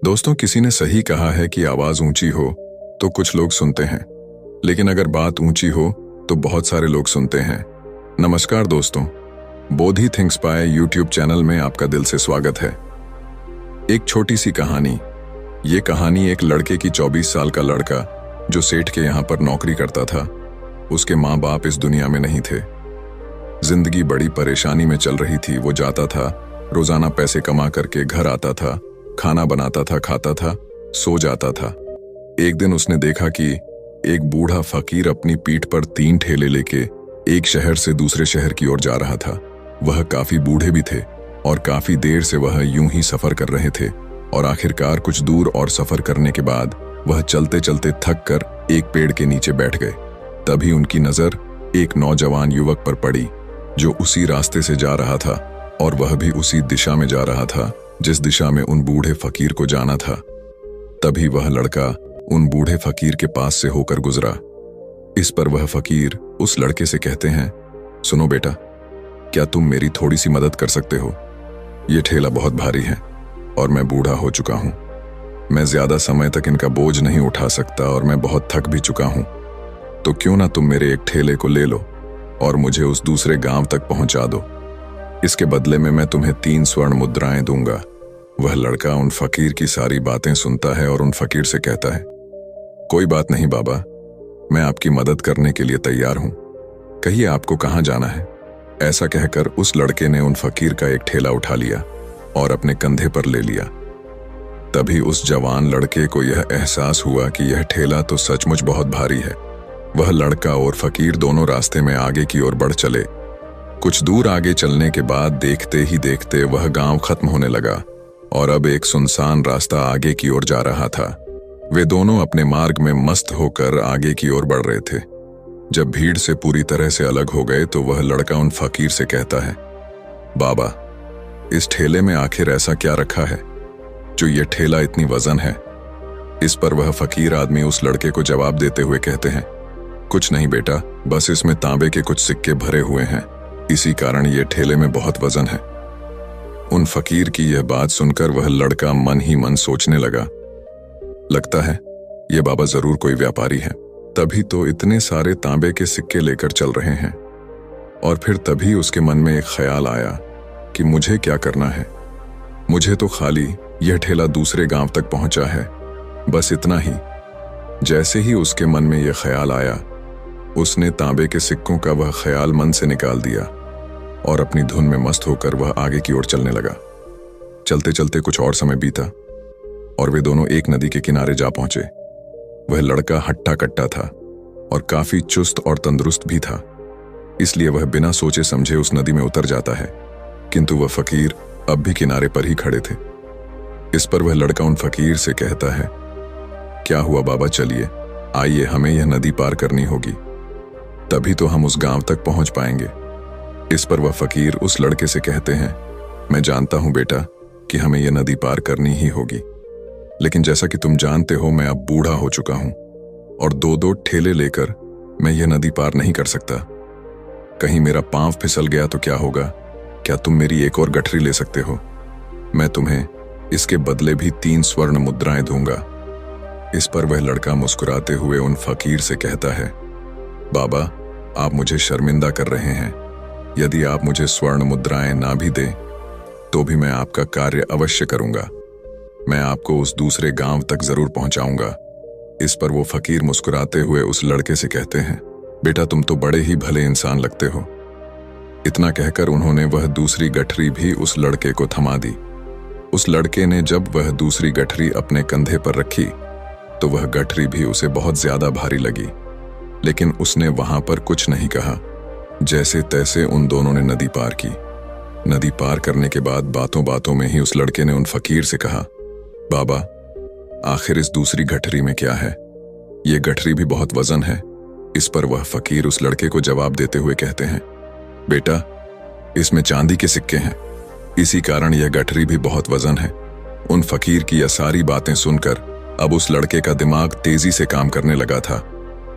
दोस्तों, किसी ने सही कहा है कि आवाज ऊंची हो तो कुछ लोग सुनते हैं, लेकिन अगर बात ऊंची हो तो बहुत सारे लोग सुनते हैं। नमस्कार दोस्तों, Bodhi thinks by YouTube channel में आपका दिल से स्वागत है। एक छोटी सी कहानी। ये कहानी एक लड़के की 24 साल का लड़का जो सेठ के यहाँ पर नौकरी करता था। उसके माँ बाप इस दुनिया में नहीं थे। जिंदगी बड़ी परेशानी में चल रही थी। वो जाता था, रोजाना पैसे कमा करके घर आता था, खाना बनाता था, खाता था, सो जाता था। एक दिन उसने देखा कि एक बूढ़ा फकीर अपनी पीठ पर 3 ठेले लेके एक शहर से दूसरे शहर की ओर जा रहा था। वह काफी बूढ़े भी थे और काफी देर से वह यूं ही सफर कर रहे थे और आखिरकार कुछ दूर और सफर करने के बाद वह चलते चलते थक कर एक पेड़ के नीचे बैठ गए। तभी उनकी नजर एक नौजवान युवक पर पड़ी जो उसी रास्ते से जा रहा था और वह भी उसी दिशा में जा रहा था जिस दिशा में उन बूढ़े फकीर को जाना था। तभी वह लड़का उन बूढ़े फकीर के पास से होकर गुजरा। इस पर वह फकीर उस लड़के से कहते हैं, सुनो बेटा, क्या तुम मेरी थोड़ी सी मदद कर सकते हो? ये ठेला बहुत भारी है और मैं बूढ़ा हो चुका हूं। मैं ज्यादा समय तक इनका बोझ नहीं उठा सकता और मैं बहुत थक भी चुका हूं। तो क्यों ना तुम मेरे एक ठेले को ले लो और मुझे उस दूसरे गांव तक पहुंचा दो। इसके बदले में मैं तुम्हें 3 स्वर्ण मुद्राएं दूंगा। वह लड़का उन फकीर की सारी बातें सुनता है और उन फकीर से कहता है, कोई बात नहीं बाबा, मैं आपकी मदद करने के लिए तैयार हूं। कहिए आपको कहां जाना है? ऐसा कहकर उस लड़के ने उन फकीर का एक ठेला उठा लिया और अपने कंधे पर ले लिया। तभी उस जवान लड़के को यह एहसास हुआ कि यह ठेला तो सचमुच बहुत भारी है। वह लड़का और फकीर दोनों रास्ते में आगे की ओर बढ़ चले। कुछ दूर आगे चलने के बाद देखते ही देखते वह गांव खत्म होने लगा और अब एक सुनसान रास्ता आगे की ओर जा रहा था। वे दोनों अपने मार्ग में मस्त होकर आगे की ओर बढ़ रहे थे। जब भीड़ से पूरी तरह से अलग हो गए तो वह लड़का उन फकीर से कहता है, बाबा, इस ठेले में आखिर ऐसा क्या रखा है जो ये ठेला इतनी वजन है? इस पर वह फकीर आदमी उस लड़के को जवाब देते हुए कहते हैं, कुछ नहीं बेटा, बस इसमें तांबे के कुछ सिक्के भरे हुए हैं, इसी कारण ये ठेले में बहुत वजन है। उन फकीर की यह बात सुनकर वह लड़का मन ही मन सोचने लगा, लगता है ये बाबा जरूर कोई व्यापारी है, तभी तो इतने सारे तांबे के सिक्के लेकर चल रहे हैं। और फिर तभी उसके मन में एक ख्याल आया कि मुझे क्या करना है। मुझे तो खाली यह ठेला दूसरे गांव तक पहुंचा है, बस इतना ही। जैसे ही उसके मन में यह ख्याल आया, उसने तांबे के सिक्कों का वह ख्याल मन से निकाल दिया और अपनी धुन में मस्त होकर वह आगे की ओर चलने लगा। चलते चलते कुछ और समय बीता और वे दोनों एक नदी के किनारे जा पहुंचे। वह लड़का हट्टा कट्टा था और काफी चुस्त और तंदुरुस्त भी था, इसलिए वह बिना सोचे समझे उस नदी में उतर जाता है, किंतु वह फकीर अब भी किनारे पर ही खड़े थे। इस पर वह लड़का उन फकीर से कहता है, क्या हुआ बाबा, चलिए आइए, हमें यह नदी पार करनी होगी, तभी तो हम उस गांव तक पहुंच पाएंगे। इस पर वह फकीर उस लड़के से कहते हैं, मैं जानता हूं बेटा कि हमें यह नदी पार करनी ही होगी, लेकिन जैसा कि तुम जानते हो मैं अब बूढ़ा हो चुका हूं और 2-2 ठेले लेकर मैं यह नदी पार नहीं कर सकता। कहीं मेरा पांव फिसल गया तो क्या होगा? क्या तुम मेरी एक और गठरी ले सकते हो? मैं तुम्हें इसके बदले भी 3 स्वर्ण मुद्राएं दूंगा। इस पर वह लड़का मुस्कुराते हुए उन फकीर से कहता है, बाबा, आप मुझे शर्मिंदा कर रहे हैं। यदि आप मुझे स्वर्ण मुद्राएं ना भी दें तो भी मैं आपका कार्य अवश्य करूंगा। मैं आपको उस दूसरे गांव तक जरूर पहुंचाऊंगा। इस पर वो फकीर मुस्कुराते हुए उस लड़के से कहते हैं, बेटा, तुम तो बड़े ही भले इंसान लगते हो। इतना कहकर उन्होंने वह दूसरी गठरी भी उस लड़के को थमा दी। उस लड़के ने जब वह दूसरी गठरी अपने कंधे पर रखी तो वह गठरी भी उसे बहुत ज्यादा भारी लगी, लेकिन उसने वहां पर कुछ नहीं कहा। जैसे तैसे उन दोनों ने नदी पार की। नदी पार करने के बाद बातों बातों में ही उस लड़के ने उन फकीर से कहा, बाबा, आखिर इस दूसरी गठरी में क्या है? ये गठरी भी बहुत वजन है। इस पर वह फकीर उस लड़के को जवाब देते हुए कहते हैं, बेटा, इसमें चांदी के सिक्के हैं, इसी कारण यह गठरी भी बहुत वजन है। उन फकीर की यह सारी बातें सुनकर अब उस लड़के का दिमाग तेजी से काम करने लगा था।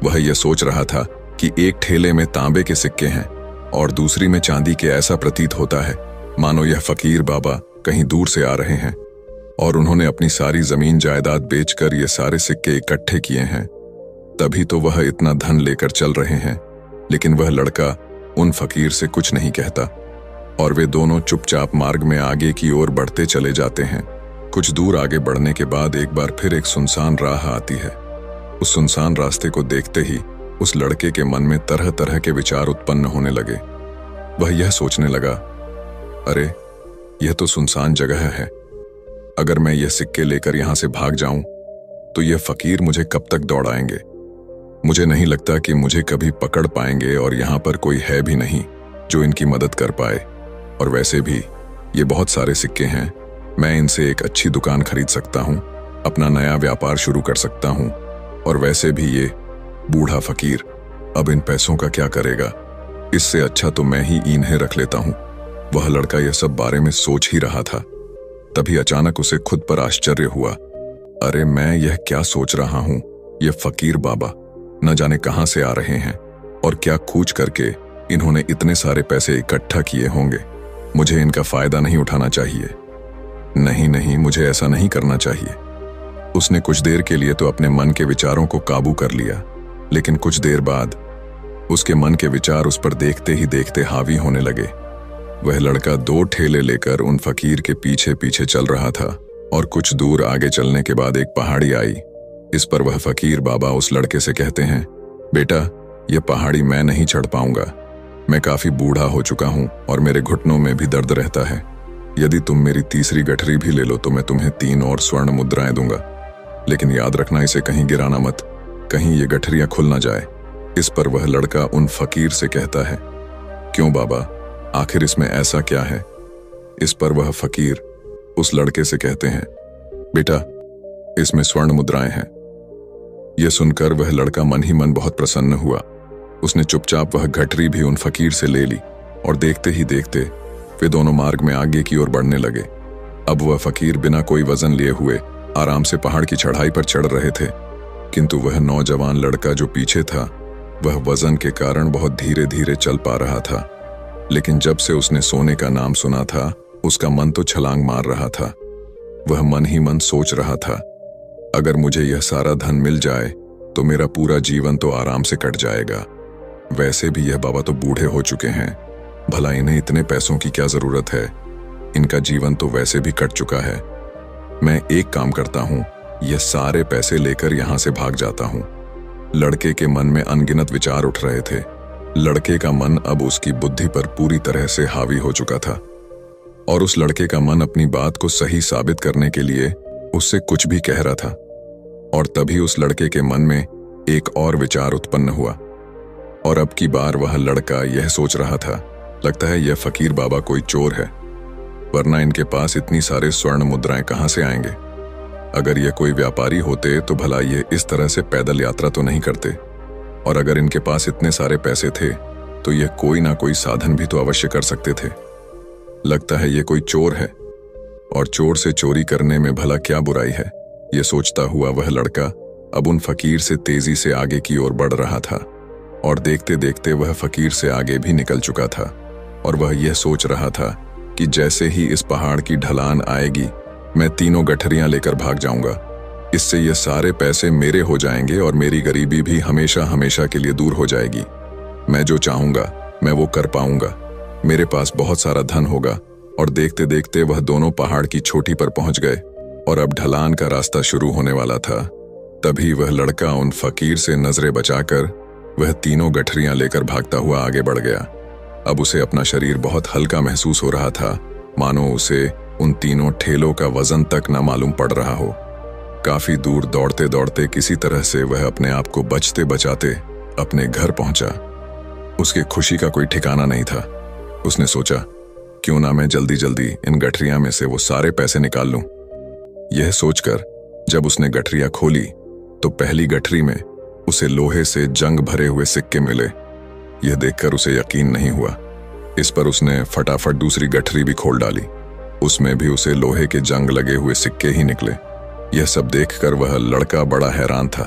वह यह सोच रहा था कि एक ठेले में तांबे के सिक्के हैं और दूसरी में चांदी के। ऐसा प्रतीत होता है मानो यह फकीर बाबा कहीं दूर से आ रहे हैं और उन्होंने अपनी सारी जमीन जायदाद बेचकर ये सारे सिक्के इकट्ठे किए हैं, तभी तो वह इतना धन लेकर चल रहे हैं। लेकिन वह लड़का उन फकीर से कुछ नहीं कहता और वे दोनों चुपचाप मार्ग में आगे की ओर बढ़ते चले जाते हैं। कुछ दूर आगे बढ़ने के बाद एक बार फिर एक सुनसान राह आती है। उस सुनसान रास्ते को देखते ही उस लड़के के मन में तरह तरह के विचार उत्पन्न होने लगे। वह यह सोचने लगा, अरे यह तो सुनसान जगह है, अगर मैं यह सिक्के लेकर यहां से भाग जाऊं तो यह फकीर मुझे कब तक दौड़ाएंगे। मुझे नहीं लगता कि मुझे कभी पकड़ पाएंगे और यहां पर कोई है भी नहीं जो इनकी मदद कर पाए। और वैसे भी ये बहुत सारे सिक्के हैं, मैं इनसे एक अच्छी दुकान खरीद सकता हूं, अपना नया व्यापार शुरू कर सकता हूं। और वैसे भी ये बूढ़ा फकीर अब इन पैसों का क्या करेगा, इससे अच्छा तो मैं ही इन्हें रख लेता हूं। वह लड़का यह सब बारे में सोच ही रहा था, तभी अचानक उसे खुद पर आश्चर्य हुआ। अरे मैं यह क्या सोच रहा हूं, यह फकीर बाबा न जाने कहां से आ रहे हैं और क्या खूच करके इन्होंने इतने सारे पैसे इकट्ठा किए होंगे। मुझे इनका फायदा नहीं उठाना चाहिए। नहीं नहीं, मुझे ऐसा नहीं करना चाहिए। उसने कुछ देर के लिए तो अपने मन के विचारों को काबू कर लिया, लेकिन कुछ देर बाद उसके मन के विचार उस पर देखते ही देखते हावी होने लगे। वह लड़का 2 ठेले लेकर उन फकीर के पीछे पीछे चल रहा था और कुछ दूर आगे चलने के बाद एक पहाड़ी आई। इस पर वह फकीर बाबा उस लड़के से कहते हैं, बेटा यह पहाड़ी मैं नहीं चढ़ पाऊंगा, मैं काफी बूढ़ा हो चुका हूं और मेरे घुटनों में भी दर्द रहता है। यदि तुम मेरी तीसरी गठरी भी ले लो तो मैं तुम्हें 3 और स्वर्ण मुद्राएं दूंगा, लेकिन याद रखना इसे कहीं गिराना मत, कहीं ये गठरियां खुल ना जाए। इस पर वह लड़का उन फकीर से कहता है, क्यों बाबा, आखिर इसमें ऐसा क्या है। इस पर वह फकीर उस लड़के से कहते हैं, बेटा इसमें स्वर्ण मुद्राएं हैं। यह सुनकर वह लड़का मन ही मन बहुत प्रसन्न हुआ। उसने चुपचाप वह गठरी भी उन फकीर से ले ली और देखते ही देखते वे दोनों मार्ग में आगे की ओर बढ़ने लगे। अब वह फकीर बिना कोई वजन लिए हुए आराम से पहाड़ की चढ़ाई पर चढ़ रहे थे, किंतु वह नौजवान लड़का जो पीछे था वह वजन के कारण बहुत धीरे धीरे चल पा रहा था। लेकिन जब से उसने सोने का नाम सुना था उसका मन तो छलांग मार रहा था। वह मन ही मन सोच रहा था, अगर मुझे यह सारा धन मिल जाए तो मेरा पूरा जीवन तो आराम से कट जाएगा। वैसे भी यह बाबा तो बूढ़े हो चुके हैं, भला इन्हें इतने पैसों की क्या जरूरत है, इनका जीवन तो वैसे भी कट चुका है। मैं एक काम करता हूं, यह सारे पैसे लेकर यहां से भाग जाता हूं। लड़के के मन में अनगिनत विचार उठ रहे थे। लड़के का मन अब उसकी बुद्धि पर पूरी तरह से हावी हो चुका था और उस लड़के का मन अपनी बात को सही साबित करने के लिए उससे कुछ भी कह रहा था। और तभी उस लड़के के मन में एक और विचार उत्पन्न हुआ और अब की बार वह लड़का यह सोच रहा था, लगता है यह फकीर बाबा कोई चोर है, वरना इनके पास इतनी सारे स्वर्ण मुद्राएं कहां से आएंगे। अगर ये कोई व्यापारी होते तो भला ये इस तरह से पैदल यात्रा तो नहीं करते, और अगर इनके पास इतने सारे पैसे थे तो ये कोई ना कोई साधन भी तो अवश्य कर सकते थे। लगता है ये कोई चोर है और चोर से चोरी करने में भला क्या बुराई है। ये सोचता हुआ वह लड़का अब उन फकीर से तेजी से आगे की ओर बढ़ रहा था और देखते देखते वह फकीर से आगे भी निकल चुका था। और वह यह सोच रहा था कि जैसे ही इस पहाड़ की ढलान आएगी मैं 3 गठरियां लेकर भाग जाऊंगा। इससे ये सारे पैसे मेरे हो जाएंगे और मेरी गरीबी भी हमेशा हमेशा के लिए दूर हो जाएगी। मैं जो चाहूंगा मैं वो कर पाऊंगा, मेरे पास बहुत सारा धन होगा। और देखते देखते वह दोनों पहाड़ की चोटी पर पहुंच गए और अब ढलान का रास्ता शुरू होने वाला था। तभी वह लड़का उन फकीर से नजरें बचाकर वह 3 गठरियां लेकर भागता हुआ आगे बढ़ गया। अब उसे अपना शरीर बहुत हल्का महसूस हो रहा था, मानो उसे उन 3 ठेलों का वजन तक न मालूम पड़ रहा हो। काफी दूर दौड़ते दौड़ते किसी तरह से वह अपने आप को बचते बचाते अपने घर पहुंचा। उसकी खुशी का कोई ठिकाना नहीं था। उसने सोचा, क्यों ना मैं जल्दी जल्दी इन गठरियां में से वो सारे पैसे निकाल लूं। यह सोचकर जब उसने गठरियां खोली तो पहली गठरी में उसे लोहे से जंग भरे हुए सिक्के मिले। यह देखकर उसे यकीन नहीं हुआ। इस पर उसने फटाफट दूसरी गठरी भी खोल डाली, उसमें भी उसे लोहे के जंग लगे हुए सिक्के ही निकले। यह सब देखकर वह लड़का बड़ा हैरान था।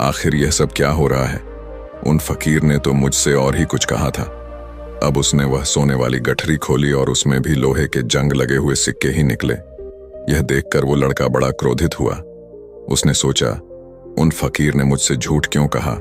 आखिर यह सब क्या हो रहा है? उन फकीर ने तो मुझसे और ही कुछ कहा था। अब उसने वह सोने वाली गठरी खोली और उसमें भी लोहे के जंग लगे हुए सिक्के ही निकले। यह देखकर वो लड़का बड़ा क्रोधित हुआ। उसने सोचा, उन फकीर ने मुझसे झूठ क्यों कहा?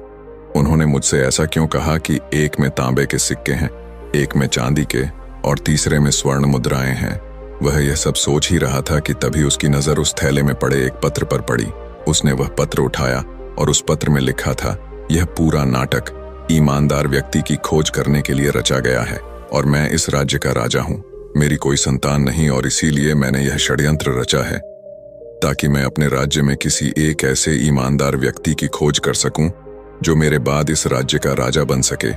उन्होंने मुझसे ऐसा क्यों कहा कि एक में तांबे के सिक्के हैं, एक में चांदी के और तीसरे में स्वर्ण मुद्राएं हैं। वह यह सब सोच ही रहा था कि तभी उसकी नजर उस थैले में पड़े एक पत्र पर पड़ी। उसने वह पत्र उठाया और उस पत्र में लिखा था, यह पूरा नाटक ईमानदार व्यक्ति की खोज करने के लिए रचा गया है और मैं इस राज्य का राजा हूं। मेरी कोई संतान नहीं और इसीलिए मैंने यह षड्यंत्र रचा है ताकि मैं अपने राज्य में किसी एक ऐसे ईमानदार व्यक्ति की खोज कर सकूं जो मेरे बाद इस राज्य का राजा बन सके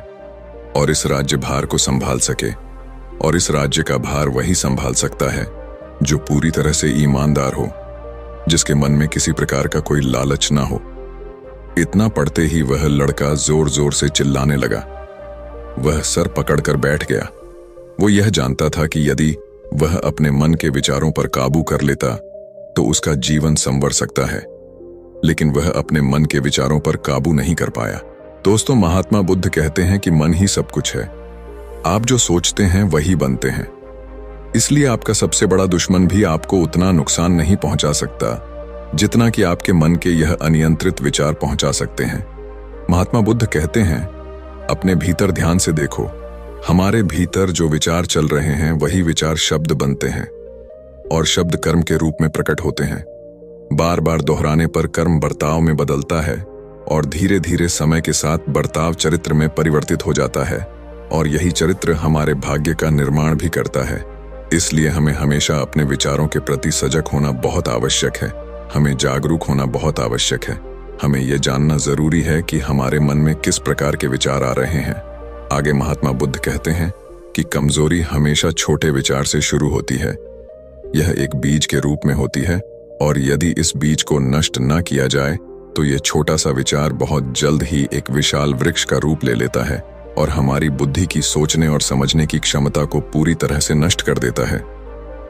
और इस राज्य भार को संभाल सके। और इस राज्य का भार वही संभाल सकता है जो पूरी तरह से ईमानदार हो, जिसके मन में किसी प्रकार का कोई लालच ना हो। इतना पढ़ते ही वह लड़का जोर जोर से चिल्लाने लगा। वह सर पकड़कर बैठ गया। वो यह जानता था कि यदि वह अपने मन के विचारों पर काबू कर लेता तो उसका जीवन संवर सकता है, लेकिन वह अपने मन के विचारों पर काबू नहीं कर पाया। दोस्तों, महात्मा बुद्ध कहते हैं कि मन ही सब कुछ है। आप जो सोचते हैं वही बनते हैं। इसलिए आपका सबसे बड़ा दुश्मन भी आपको उतना नुकसान नहीं पहुंचा सकता जितना कि आपके मन के यह अनियंत्रित विचार पहुंचा सकते हैं। महात्मा बुद्ध कहते हैं, अपने भीतर ध्यान से देखो। हमारे भीतर जो विचार चल रहे हैं वही विचार शब्द बनते हैं और शब्द कर्म के रूप में प्रकट होते हैं। बार बार दोहराने पर कर्म बर्ताव में बदलता है और धीरे धीरे समय के साथ बर्ताव चरित्र में परिवर्तित हो जाता है और यही चरित्र हमारे भाग्य का निर्माण भी करता है। इसलिए हमें हमेशा अपने विचारों के प्रति सजग होना बहुत आवश्यक है। हमें जागरूक होना बहुत आवश्यक है। हमें यह जानना जरूरी है कि हमारे मन में किस प्रकार के विचार आ रहे हैं। आगे महात्मा बुद्ध कहते हैं कि कमजोरी हमेशा छोटे विचार से शुरू होती है। यह एक बीज के रूप में होती है और यदि इस बीज को नष्ट न किया जाए तो यह छोटा सा विचार बहुत जल्द ही एक विशाल वृक्ष का रूप ले लेता है और हमारी बुद्धि की सोचने और समझने की क्षमता को पूरी तरह से नष्ट कर देता है।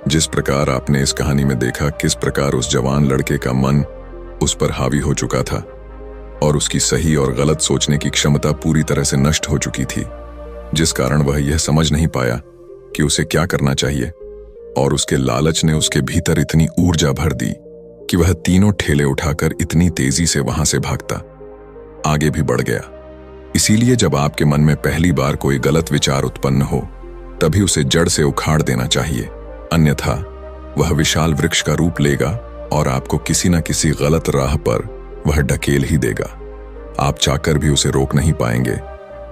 जिस प्रकार आपने इस कहानी में देखा किस प्रकार उस जवान लड़के का मन उस पर हावी हो चुका था और उसकी सही और गलत सोचने की क्षमता पूरी तरह से नष्ट हो चुकी थी, जिस कारण वह यह समझ नहीं पाया कि उसे क्या करना चाहिए और उसके लालच ने उसके भीतर इतनी ऊर्जा भर दी कि वह तीनों ठेले उठाकर इतनी तेजी से वहां से भागता आगे भी बढ़ गया। इसीलिए जब आपके मन में पहली बार कोई गलत विचार उत्पन्न हो तभी उसे जड़ से उखाड़ देना चाहिए, अन्यथा वह विशाल वृक्ष का रूप लेगा और आपको किसी न किसी गलत राह पर वह ढकेल ही देगा। आप चाहकर भी उसे रोक नहीं पाएंगे।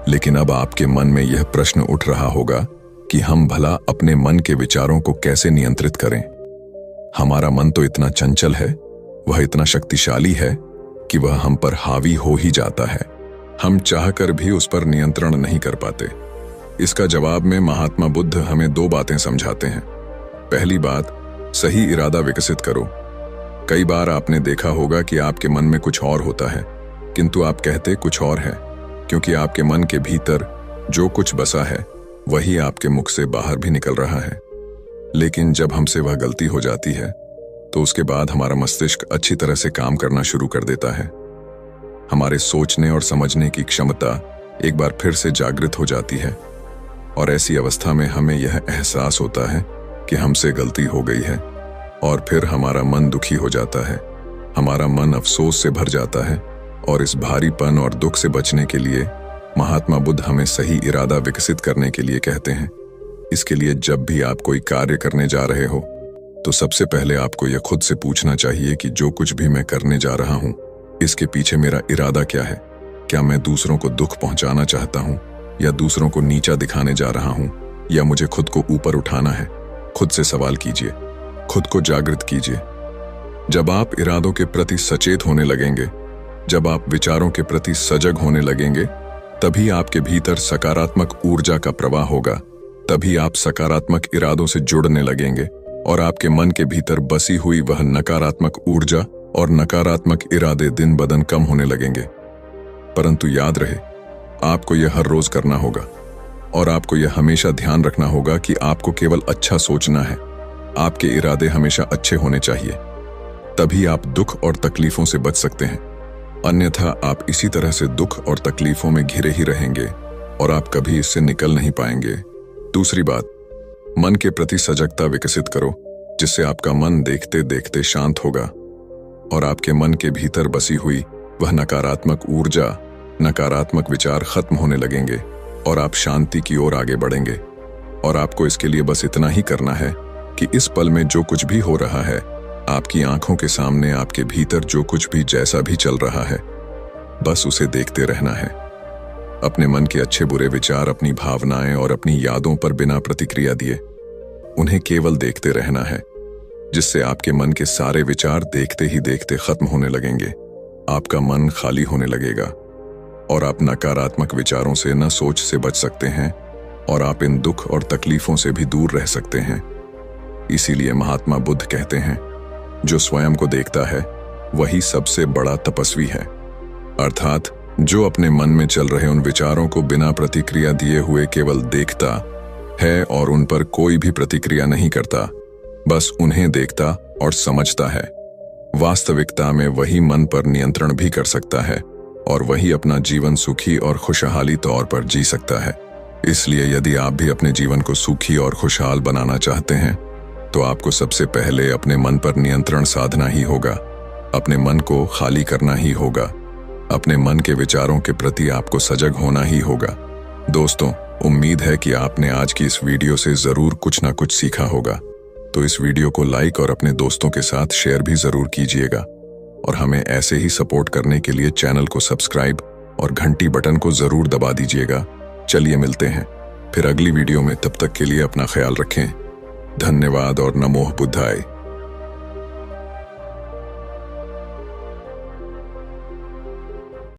लेकिन अब आपके मन में यह प्रश्न उठ रहा होगा कि हम भला अपने मन के विचारों को कैसे नियंत्रित करें। हमारा मन तो इतना चंचल है, वह इतना शक्तिशाली है कि वह हम पर हावी हो ही जाता है। हम चाहकर भी उस पर नियंत्रण नहीं कर पाते। इसका जवाब में महात्मा बुद्ध हमें दो बातें समझाते हैं। पहली बात, सही इरादा विकसित करो। कई बार आपने देखा होगा कि आपके मन में कुछ और होता है किंतु आप कहते कुछ और है, क्योंकि आपके मन के भीतर जो कुछ बसा है वही आपके मुख से बाहर भी निकल रहा है। लेकिन जब हमसे वह गलती हो जाती है तो उसके बाद हमारा मस्तिष्क अच्छी तरह से काम करना शुरू कर देता है। हमारे सोचने और समझने की क्षमता एक बार फिर से जागृत हो जाती है और ऐसी अवस्था में हमें यह एहसास होता है कि हमसे गलती हो गई है और फिर हमारा मन दुखी हो जाता है। हमारा मन अफसोस से भर जाता है और इस भारीपन और दुख से बचने के लिए महात्मा बुद्ध हमें सही इरादा विकसित करने के लिए कहते हैं। इसके लिए जब भी आप कोई कार्य करने जा रहे हो तो सबसे पहले आपको यह खुद से पूछना चाहिए कि जो कुछ भी मैं करने जा रहा हूं इसके पीछे मेरा इरादा क्या है। क्या मैं दूसरों को दुख पहुंचाना चाहता हूं या दूसरों को नीचा दिखाने जा रहा हूं या मुझे खुद को ऊपर उठाना है। खुद से सवाल कीजिए, खुद को जागृत कीजिए। जब आप इरादों के प्रति सचेत होने लगेंगे, जब आप विचारों के प्रति सजग होने लगेंगे, तभी आपके भीतर सकारात्मक ऊर्जा का प्रवाह होगा। तभी आप सकारात्मक इरादों से जुड़ने लगेंगे और आपके मन के भीतर बसी हुई वह नकारात्मक ऊर्जा और नकारात्मक इरादे दिन ब दिन कम होने लगेंगे। परंतु याद रहे, आपको यह हर रोज करना होगा और आपको यह हमेशा ध्यान रखना होगा कि आपको केवल अच्छा सोचना है। आपके इरादे हमेशा अच्छे होने चाहिए, तभी आप दुख और तकलीफों से बच सकते हैं। अन्यथा आप इसी तरह से दुख और तकलीफों में घिरे ही रहेंगे और आप कभी इससे निकल नहीं पाएंगे। दूसरी बात, मन के प्रति सजगता विकसित करो। जिससे आपका मन देखते देखते शांत होगा और आपके मन के भीतर बसी हुई वह नकारात्मक ऊर्जा, नकारात्मक विचार खत्म होने लगेंगे और आप शांति की ओर आगे बढ़ेंगे। और आपको इसके लिए बस इतना ही करना है कि इस पल में जो कुछ भी हो रहा है, आपकी आंखों के सामने आपके भीतर जो कुछ भी जैसा भी चल रहा है, बस उसे देखते रहना है। अपने मन के अच्छे बुरे विचार, अपनी भावनाएं और अपनी यादों पर बिना प्रतिक्रिया दिए उन्हें केवल देखते रहना है, जिससे आपके मन के सारे विचार देखते ही देखते खत्म होने लगेंगे। आपका मन खाली होने लगेगा और आप नकारात्मक विचारों से न सोच से बच सकते हैं और आप इन दुख और तकलीफों से भी दूर रह सकते हैं। इसीलिए महात्मा बुद्ध कहते हैं, जो स्वयं को देखता है वही सबसे बड़ा तपस्वी है। अर्थात जो अपने मन में चल रहे उन विचारों को बिना प्रतिक्रिया दिए हुए केवल देखता है और उन पर कोई भी प्रतिक्रिया नहीं करता, बस उन्हें देखता और समझता है, वास्तविकता में वही मन पर नियंत्रण भी कर सकता है और वही अपना जीवन सुखी और खुशहाली तौर पर जी सकता है। इसलिए यदि आप भी अपने जीवन को सुखी और खुशहाल बनाना चाहते हैं तो आपको सबसे पहले अपने मन पर नियंत्रण साधना ही होगा, अपने मन को खाली करना ही होगा, अपने मन के विचारों के प्रति आपको सजग होना ही होगा। दोस्तों, उम्मीद है कि आपने आज की इस वीडियो से जरूर कुछ ना कुछ सीखा होगा, तो इस वीडियो को लाइक और अपने दोस्तों के साथ शेयर भी जरूर कीजिएगा और हमें ऐसे ही सपोर्ट करने के लिए चैनल को सब्सक्राइब और घंटी बटन को जरूर दबा दीजिएगा। चलिए मिलते हैं फिर अगली वीडियो में, तब तक के लिए अपना ख्याल रखें। धन्यवाद और नमो बुद्धाय।